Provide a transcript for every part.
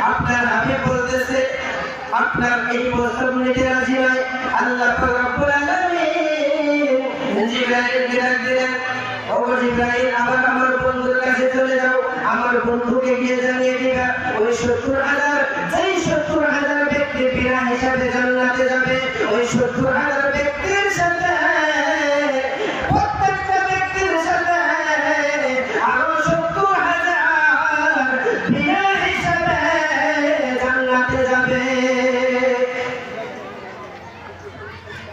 আপনার হাবিব বলতেছে আপনার এই প্রস্তাব নিতে রাজি নয়। আল্লাহ রাব্বুল আলামিন জিবরাইলকে ডাক দিলেন, ও জিবরাইল, আবার আমার বন্ধুর কাছে চলে যাও, আমার বন্ধুকে গিয়ে জানিয়ে দিবা ওই ৭০,০০০ যেই ৭০,০০০ ব্যক্তি বিনা হিসাবে জান্নাতে যাবে, ওই ৭০,০০০ ব্যক্তির সাথে প্রত্যেকটা ব্যক্তির সাথে আরো ৭০,০০০ বিনা হিসাবে জান্নাতে যাবে।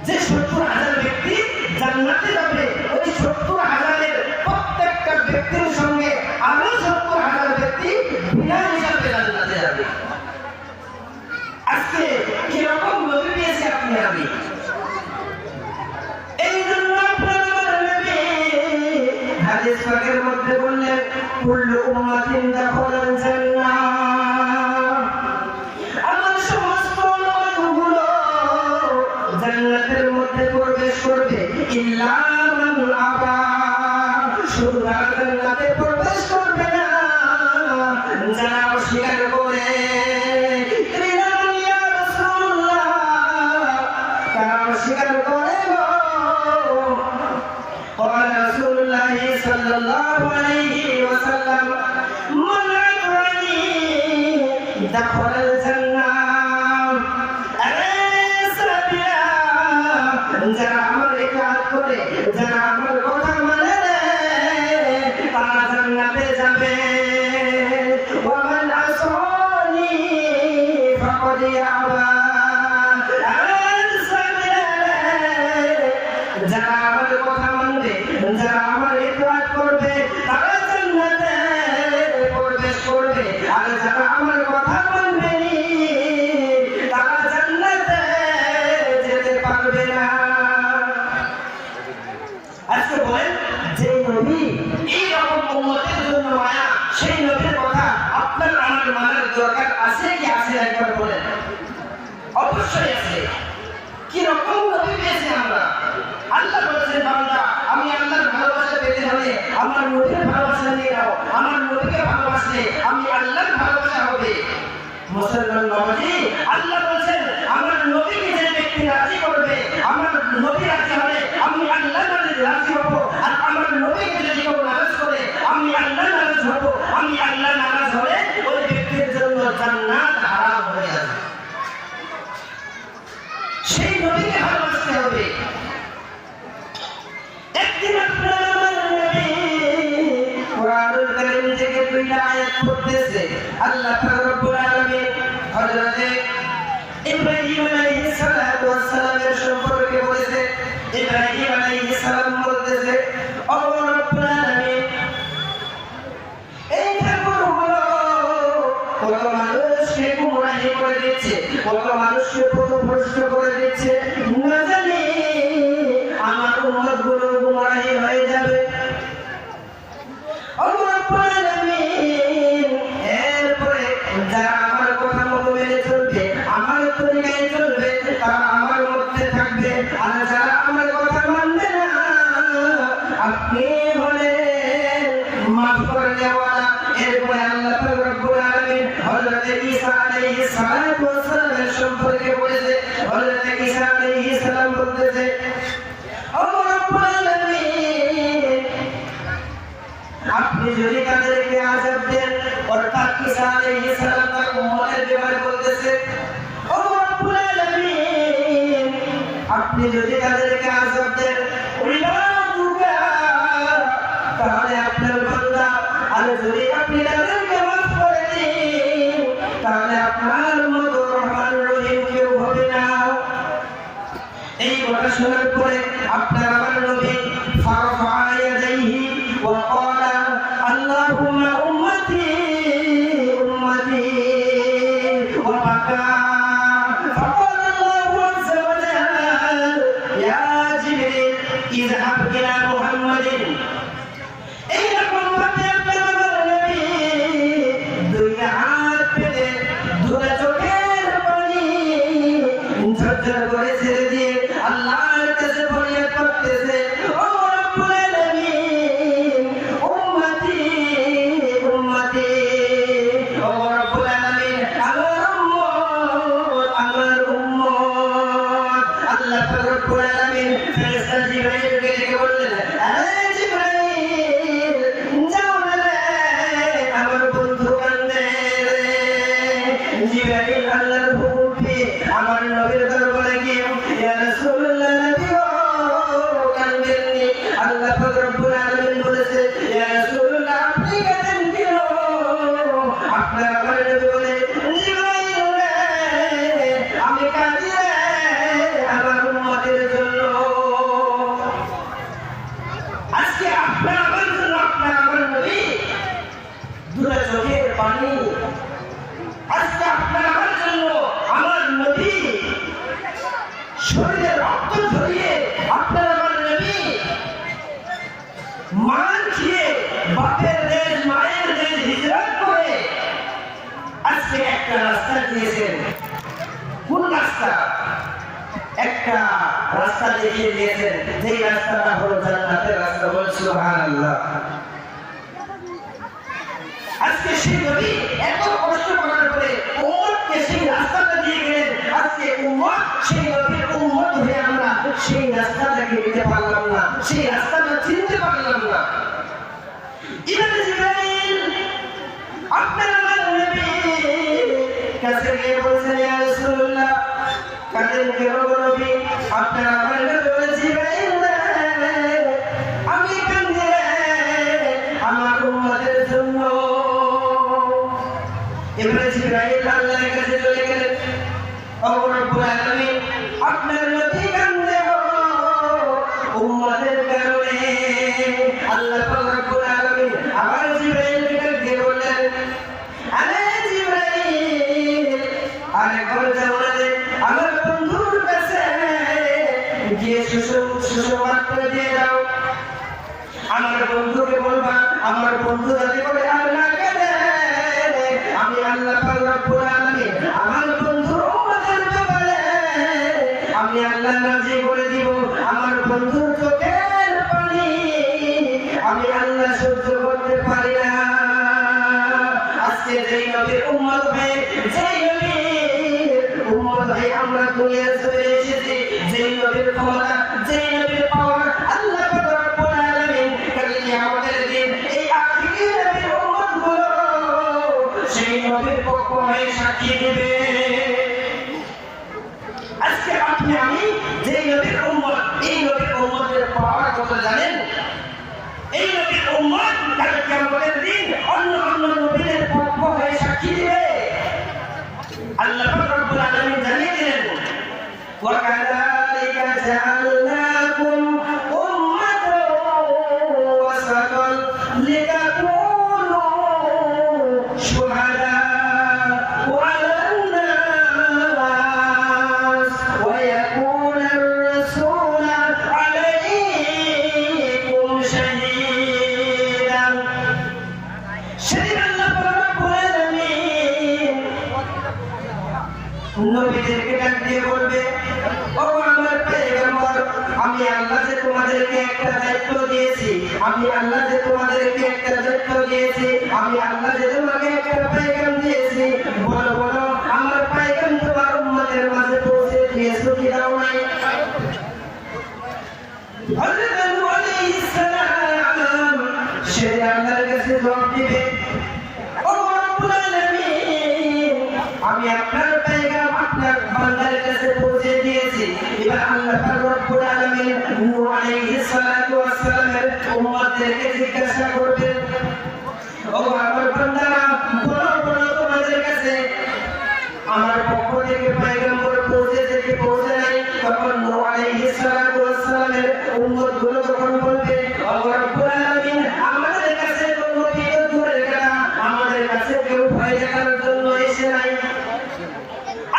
যে ৭০,০০০ ব্যক্তি জান্নাতে যাবে, ওই ৭০,০০০-এর প্রত্যেকটা ব্যক্তির সঙ্গে আরো ৭০,০০০ ব্যক্তি বিনা হিসাবে জান্নাতে যাবে। আজকে কিরকম নবী পেয়েছে আপনি আমি? এই জন্য আপনার নবী হাদিস পাকের মধ্যে বললেন, কুল্লু উম্মাতিন দাখালাল জান্নাহ, আমার সমস্ত উম্মতগুলো জান্নাতের মধ্যে প্রবেশ করবে, ইল্লা মান আবা, শুধু জান্নাতে প্রবেশ করবে না যারা অস্বীকার করে। অস্বীকার করে রাসূলুল্লাহ সাল্লাল্লাহু আলাইহি ওয়াসাল্লাম, মান আতানি দাখালাল জান্নাহ, আরে সাবিয়া, যারা আমার ইতাআত করে, যারা আমার কথা মানে তারা জান্নাতে যাবে। ওয়া মান আসানি ফাকাদ আবা, যারা আমার কথা মানবে, যারা আমার ইতাআত করবে তারা জান্নাতে প্রবেশ করবে, আর যারা আমার কথা মানবে তারা জান্নাতে যেতে পারবে না। আজকে বলেন, যে নবী এই রকম উম্মতের জন্য মায়া, সেই নবীর কথা আপনার আমার মানার দরকার আছে কি আছে? একবার বলেন। অবশ্যই আছে। কি রকম নবী পেয়েছি আমরা? আল্লাহ বলেছেন, বান্দা আমি আল্লাহর ভালোবাসা পেতে হলে আমার নবীর ভালোবাসা নিয়ে নাও, আমার নবীকে ভালোবাসলে আমি আল্লাহর ভালোবাসা হবে। মুসলমান নবী, আল্লাহ বলেছেন আমার নবীকে যে ব্যক্তি রাজি করবে, আমার নবী রাজি হলে আমি আল্লাহ রাজি হব, আর আমার নবীকে যদি কেউ নারাজ করে আমি আল্লাহ নারাজ হব। আমি আল্লাহ নারাজ হলে ওই ব্যক্তির জন্য জান্নাত হারাম হয়ে যাবে। সেই নবীকে ভালোবাসতে হবে। একদিন আপনার আমার নবী কোরআনুল কারীম থেকে দুইটা আয়াত পড়তেছে। আল্লাহ রাব্বুল আলামিন হযরত ইব্রাহিম আলাইহিস সালাতু ওয়াস সালামের সম্পর্কে বলেছে। ইব্রাহিম আলাইহিস সালাম বলতেছে, ও রব্বুল আলামিন, এই ঠাকুরগুলো কত মানুষকে গুমরাহি করে দিচ্ছে, কত মানুষকে পথভ্রষ্ট করে দিচ্ছে, না জানি আমার উম্মতগুলো গুমরাহি হয়ে যাবে। এরপরে যারা আমার কথা মতো মেনে চলবে, আমার তরিকায় চলবে, তারা আমার মধ্যে থাকবে, আর যারা আমার কথা মানবে না আপনি বলেন মাফ করে দেওয়া। এরপরে আল্লাহ রাব্বুল আলামিন হযরত ঈসা আলাইহিস সালাতু ওয়াস সালামের সম্পর্কে বলেছে। হযরত ঈসা আলাইহিস সালাম বলতেছে, ও রব্বুল আলামিন, আপনি যদি তাদেরকে আযাব দেন, অর্থাৎ ঈসা আলাইহিস সালাম তার উম্মতের ব্যাপারে বলতেছে, ও রব্বুল আলামিন, আপনি যদি তাদেরকে আযাব দেন, তাহলে আপনার বান্দা, আর যদি আপনি তাদেরকে মাফ করে দেন তাহলে আপনার মতো রহমান রহিম কেউ হবে না। এই কথা শোনার পরে আপনার আমার নবী ফারফা ইয়াদাইহি ওয়া ক্বালা আল্লাহুম্মা উম্মতি উম্মতি ওয়া বাকা। فقال الله عز وجل يا جبريل اذهب إلى محمد। এইরকম ভাবে আপনার আমার নবী দুই হাত পেতে দুটা চোখের পানি ঝরঝর করে ছেড়ে দিয়ে আল্লাহর জিবরাইল আল্লাহর হুকুম পেয়ে আমার নবীর দরবারে গিয়ে ইয়া রাসূলুল্লাহ নবী গো কান্দেননি। আল্লাহ পাক রব্বুল আলামিন বলেছে ইয়া রাসূলুল্লাহ আপনি কাঁদেন কেন? আপনার আমার নবী বলে জিবরাইল রে আমি কাঁদি রে আমার উম্মতের জন্য। আজকে আপনার আমার জন্য আপনার আমার নবী দুটো চোখের পানি। আজকে আপনার আমার জন্য আমার নবী শরীরে রক্ত ঝরিয়ে আপনার আমার নবী মান খেয়ে বাপের দেশ মায়ের দেশ হিজরত করে আজকে একটা রাস্তা দিয়েছেন। কোন রাস্তা? একটা রাস্তা দেখিয়ে দিয়েছেন, যেই রাস্তাটা হলো জান্নাতের রাস্তা। বল সুবহানাল্লাহ। আজকে সেই নবী এত কষ্ট করার পরে উম্মতকে সেই রাস্তাটা দিয়ে গেলেন। আজকে উম্মত সেই নবীর উম্মত হয়ে আমরা সেই রাস্তাটাকে নিতে পারলাম না, সেই রাস্তাটা চিনতে পারলাম না। ইমাম জিবরাইল আপনার আমার নবী কাছে গিয়ে বলছেন ইয়া রাসূলুল্লাহ কাঁদেন কেন গো নবী? আপনার আমার নবী জিবরাইল আমি কাঁদি রে আমার উম্মতের জন্য। এবারে জিবরাইল আল্লাহর কাছে চলে গেলেন। ও রব্বুল আলামিন আপনার নবী কাঁদে গো উম্মতের কারণে। আল্লাহ পাক রব্বুল আলামিন আবার জিবরাইলকে ডেকে বললেন আরে জিবরাইল আরেকবার যাও না রে আমার বন্ধুর কাছে গিয়ে সুসংবাদ করে দিয়ে দাও। আমার বন্ধুকে বলবা আমার বন্ধু যাতে করে আর না কাঁদে। আমি আল্লাহ পাক রব্বুল আলামিন আমার বন্ধুর উম্মতের ব্যাপারে আমি আল্লাহ রাজি করে দিব। আমার বন্ধুর চোখের পানি আমি আল্লাহ সহ্য করতে পারি না। আজকে যেই নবীর উম্মত হয়ে যেই নবীর উম্মত হয়ে আমরা দুনিয়ায় চলে এসেছি, যেই নবীর ক্ষমতা যেই নবীর পাওয়ার আল্লাহ পাক রব্বুল আলামিন কাল কিয়ামতের দিন এই আখিরি নবীর উম্মতগুলো সেই নবীর পক্ষ হয়ে সাক্ষী দেবে। আজকে আপনি আমি যেই নবীর উম্মত, এই নবীর উম্মতের পাওয়ার কত জানেন? এই নবীর উম্মত কাল কিয়ামতের দিন অন্য অন্য নবীদের পক্ষ হয়ে সাক্ষী দিবে। আল্লাহ পাক রব্বুল আলামিন জানিয়ে দিলেন ওয়া কাযালিকা জাআলনাকুম উম্মাতান ওয়াসাতান লিতাকুনু শুহাদা আলান নাস ওয়া ইয়াকুনা আর-রাসূলু আলাইকুম শাহীদান। সেদিন আল্লাহ পাক রব্বুল আলামিন নবীদেরকে ডাক দিয়ে বলবে ও আমার পয়গম্বর আমি আল্লাহ যে তোমাদেরকে একটা দায়িত্ব দিয়েছি, আমি আল্লাহ যে তোমাদেরকে একটা দায়িত্ব দিয়েছি, আমি আল্লাহ যে তোমাকে একটা পয়গাম দিয়েছি, বলো বলো আমার পয়গাম তোমার উম্মতের মাঝে পৌঁছে দিয়েছো কি দাও নাই? হযরত নূহ আলাইহিস সালাম সে আল্লাহর কাছে জবাব দিবে ও রব্বুল আলামিন আমি আপনার পয়গাম আপনার বান্দার কাছে পৌঁছে দিয়েছি। এবার আল্লাহ পাক রব্বুল আলামিন নূহ আলাইহিস সালাতু ওয়াস সালামের উম্মতদেরকে জিজ্ঞাসা করবেন ও আমার বান্দারা বলো বলো তোমাদের কাছে আমার পক্ষ থেকে পয়গম্বর পৌঁছেছে কি পৌঁছে নাই? তখন নূহ আলাইহিস সালাতু ওয়াস সালামের উম্মতগুলো তখন বলবে ও রব্বুল আলামিন আমাদের কাছে কোনো বিপদ দূরের কথা আমাদের কাছে কেউ ভয় দেখানোর জন্য এসে নাই।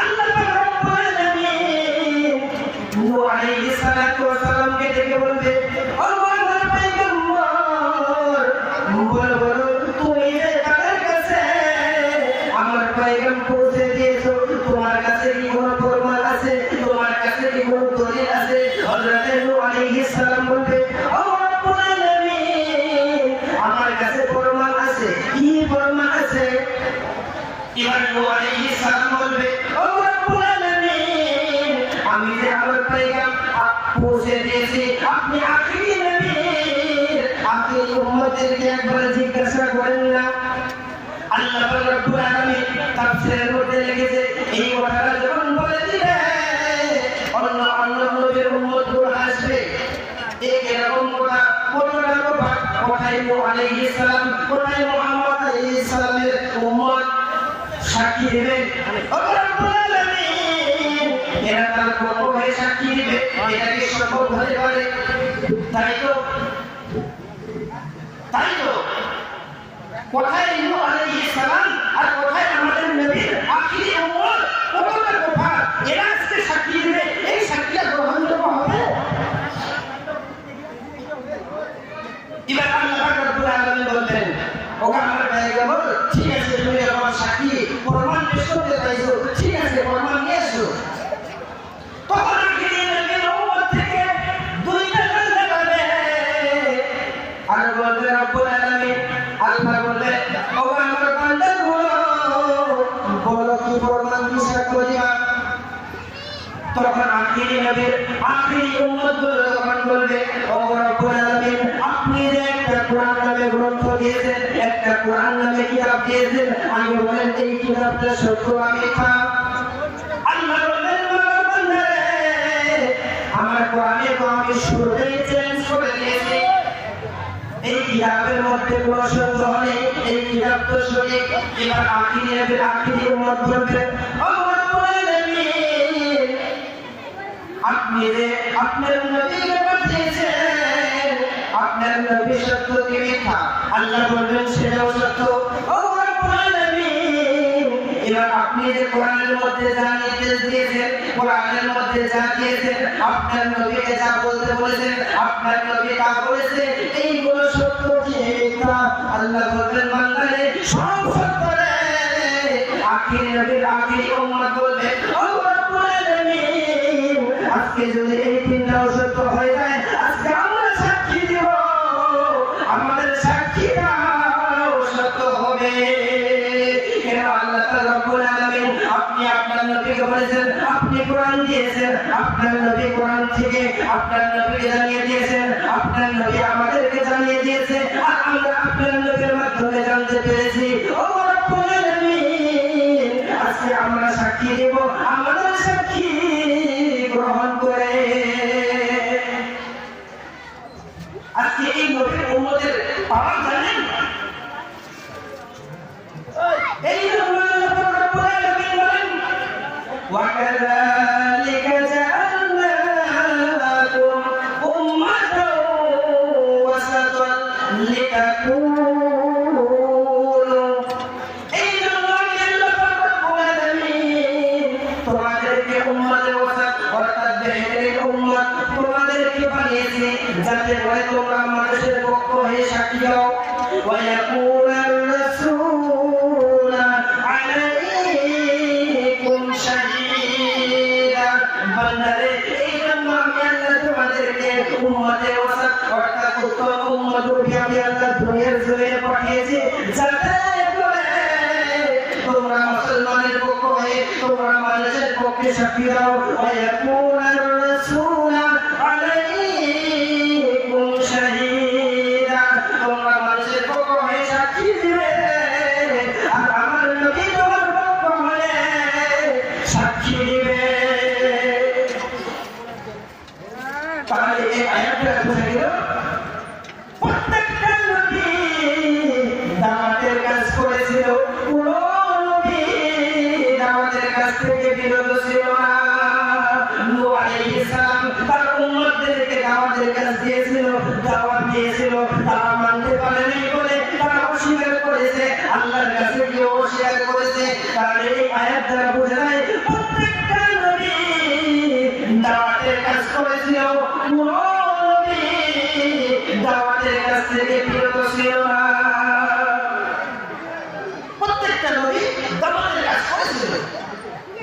আল্লাহ পাক রব্বুল আলামিন নূহ আলাইহিস সালাতু ওয়াস সালামকে ডেকে বলবে ও আমার পয়গম্বর বলো বলো তুমি যে তাদের কাছে আমার পয়গাম পৌঁছে দিয়েছো তোমার কাছে কি কোনো প্রমাণ আছে? তোমার কাছে কি কোনো দলিল আছে? হযরত নূহ আলাইহিস সালাম বলবে ও রব্বুল আলামিন আমার কাছে প্রমাণ আছে। কি প্রমাণ আছে? এবার নূহ আলাইহিস সালাম বলবে ও রব্বুল আলামিন আমি যে আমার পয়গাম পৌঁছে দিয়েছি আপনি আখিরি নবী আপনি উম্মতদেরকে একবার জিজ্ঞাসা করেন না। আল্লাহ পাক রব্বুল আলামিন তাফসীরের মধ্যে লিখেছেন কোথায় নূহ আলাইহিস সালাম, কোথায় মুহাম্মদ আলাইহিস সালামের উম্মত সাক্ষী দেবেন? রব্বুল আলামিন এরা তার পক্ষ হয়ে সাক্ষী দিবে, এটা কি সম্ভব হতে পারে? তাই তো কোথায় নূহ আলাইহিস সালাম আর কোথায় আমাদের নবীর আখিরি উম্মত, কতটা কথা এরা আজকে সাক্ষী দিবে, এই সাক্ষীটা গ্রহণযোগ্য হবে? এবার আল্লাহ রাব্বুল আলামিন বলতেন, ওগো আমার পয়গম্বর, ঠিক আছে তুমি আমার সাক্ষী প্রমাণ পেশ করতে চাইছো, ঠিক আছে প্রমাণ নিয়ে এসো। তখন আখিরি নবীর উম্মত থেকে দুইটা বান্দা পাবে, আর বলবে রব্বুল আলামিন, আল্লাহ বলবে ওগো আমার বান্দাগুলো বলো কি প্রমাণ বিশ্বাস করিবা? তখন আখিরি নবীর আখিরি উম্মতগুলো তখন বলবে ওগো রব্বুল আলামিন, আপনি যে একটা কোরআন নামে গ্রন্থ দিয়েছেন, একটা কোরআন নামে কিতাব দিয়েছেন, আমি বলেন এই কিতাবটা সত্য না মিথ্যা? আল্লাহ বললেন আমার কোরআনে তো আমি শুরুতেই চেঞ্জ করে দিয়েছি, এই কিতাবের মধ্যে কোনো সন্দেহ নেই, এই কিতাব তো সঠিক। এবার আখিরি নবীর আখিরি উম্মত বলবে ওগো রব্বুল আলামিন, আপনি যে আপনার নবীকে পাঠিয়েছেন, আপনার নবী সত্য কি মিথ্যা? আল্লাহ বলবেন সেটাও সত্য। ওগো রব্বুল আলামিন, এবার আপনি যে কোরআনের মধ্যে যা নির্দেশ দিয়েছেন, কোরআনের মধ্যে যা দিয়েছেন, আপনার নবীকে যা বলতে বলেছেন, আপনার নবী তা বলেছে, এইগুলো সত্য কি মিথ্যা? আল্লাহ বলবেন বান্দারে সব সত্য রে। আখিরি নবীর আখিরি উম্মত বলবে ওগো রব্বুল আলামিন, আজকে যদি এই তিনটাও সত্য হয়ে যায়, আজকে আমরা সাক্ষী দিব, আমাদের সাক্ষীটাও সত্য হবে। আল্লাহ রাব্বুল আলামিন, আপনি আপনার নবীকে বলেছেন, আপনি কোরআন দিয়েছেন, আপনার নবী কোরআন থেকে আপনার নবীকে জানিয়ে দিয়েছেন, আপনার নবী আমাদেরকে জানিয়ে দিয়েছে, আর আমরা আপনার নবীর মাধ্যমে জানতে পেরেছি। ওগো রব্বুল আলামিন, আজকে আমরা সাক্ষী দেব, আমাদের সাক্ষী গ্রহণ করে। আজকে এই নবীর উম্মতের পাওয়ার জানেন? এই রব্বুল আলামিন বলেন وَكَذَلِكَ جَعَلْنَاكُمْ أُمَّةً وَسَطًا لِتَكُونُوا, এই রব্বুল আলামিন তোমাদেরকে উম্মতে ওয়াসাত অর্থাৎ বেহেরের উম্মত তোমাদেরকে বানিয়েছে, যাতে করে তোমরা মানুষের পক্ষ হয়ে সাক্ষী দাও। وَيَكُونَ الرَّسُولُ عَلَيْكُمْ شَهِيدًا, বান্দারে এই জন্য আমি আল্লাহ তোমাদেরকে উম্মতে ওয়াসাত অর্থাৎ উত্তম উম্মত রূপে আমি আল্লাহ দুনিয়ার জমিনে পাঠিয়েছি, যাতে করে তোমরা মুসলমানের পক্ষ হয়ে তোমরা মানুষের পক্ষে সাক্ষী দাও। وَيَكُونَ الرَّسُولُ عَلَيْكُمْ شَهِيدًا, তোমরা মানুষের পক্ষ হয়ে সাক্ষী দিবে, আর আমার নবী তোমার পক্ষ হয়ে সাক্ষী দিবে। তাহলে এই আয়াতটা বুঝে গেল, প্রত্যেকটা নবী দাওয়াতের কাজ করেছিল, কোনো নবী দাওয়াতের কাজ থেকে বিরত ছিল না। নূহ আলাইহিস সালাম তার উম্মতদেরকে দাওয়াতের কাজ দিয়েছিল, দাওয়াত দিয়েছিল, তারা মানতে পারেনি বলে তারা অস্বীকার করেছে, আল্লাহর কাছে গিয়ে অস্বীকার করেছে। তাহলে এই আয়াত দ্বারা বোঝা যায় প্রত্যেকটা নবী দাওয়াতের কাজ করেছিল, কোনো নবী দাওয়াতের কাজ থেকে বিরত ছিল না। প্রত্যেকটা নবী দাওয়াতের কাজ করেছিল,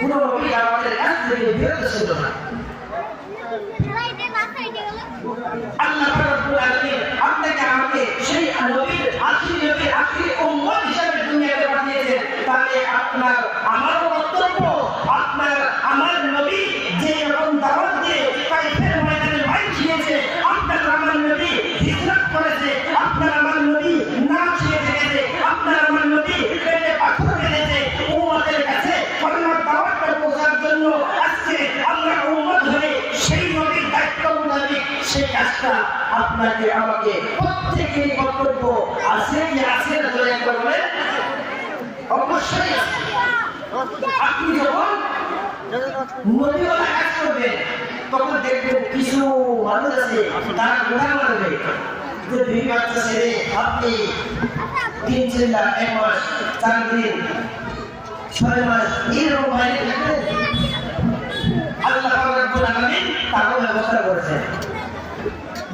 কোনো নবী দাওয়াতের কাজ থেকে বিরত ছিল না। আল্লাহ রাব্বুল আলামিন আপনাকে আমাকে সেই নবীর আখিরি নবীর আখিরি উম্মত হিসেবে দুনিয়াতে পাঠিয়েছেন। তাহলে আপনার আমার বক্তব্য, আপনার আমার নবী যে রকম দাওয়াত দিয়ে কাইফের ময়দানে মাইক খেয়েছে, আপনার আমার নবী হিজরত করেছে, আপনার আমার নবী নাম খেয়ে গেছে, আপনার আমার নবী পেটে পাথর ফেলেছে, উম্মতের কাছে কলিমার দাওয়াতটা পৌঁছার জন্য আজকে আমরা উম্মত হয়ে সেই নবীর দায়িত্ব মোতাবেক সেই কাজ কাজটা আপনাকে আমাকে প্রত্যেকেরই কর্তব্য আছে কি আছে না ধরে একবার বলেন অবশ্যই আছে। আপনি যখন নদীওয়ালা কাজ করবেন তখন দেখবেন কিছু মানুষ আছে তারা গোড়া মারবে যে দুই বাচ্চা ছেড়ে আপনি 3 চিল্লা 1 মাস 4 দিন 6 মাস এরকম বাইরে থাকবেন আল্লাহ রাব্বুল আলামিন তারও ব্যবস্থা করেছেন।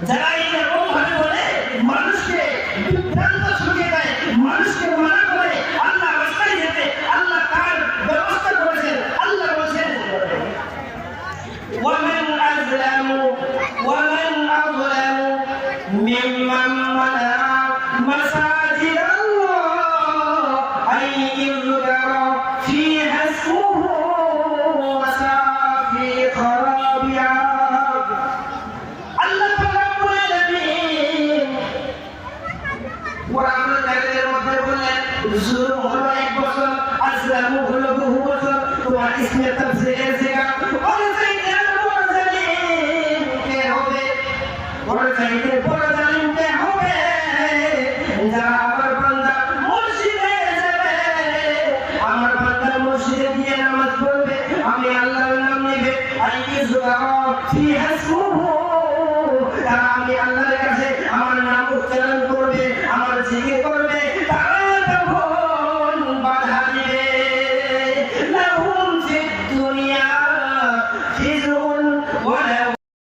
যারা এইরকম ভাবে বলে মানুষকে বিভ্রান্ত ছড়িয়ে দেয়, মানুষকে মানা করে আল্লাহ রাস্তায় যেতে আল্লাহ তার ব্যবস্থা করেছেন। আল্লাহ বলছেন ومن أظلم ممن منع مساجد الله أن يذكر فيها اسمه وسعى في خرابها الله رب العالمين কোরআন কারীমের মধ্যে বললেন জুলুম হলো 1 বছর, আজলাম হলো বহু বছর। তোমার ইসমে তাফসীরের জায়গা বড় জালিম কে হবে যারা আমার বান্দা মসজিদে যাবে, আমার বান্দা মসজিদে গিয়ে নামাজ পড়বে, আমি আল্লাহর নাম নেবে, তারা আমি আল্লাহর কাছে আমার নাম উচ্চারণ করবে, আমার জিকির করবে, তারা তখন বাধা দিবে। লাহুম ফিদ দুনিয়া খিজুন ওয়া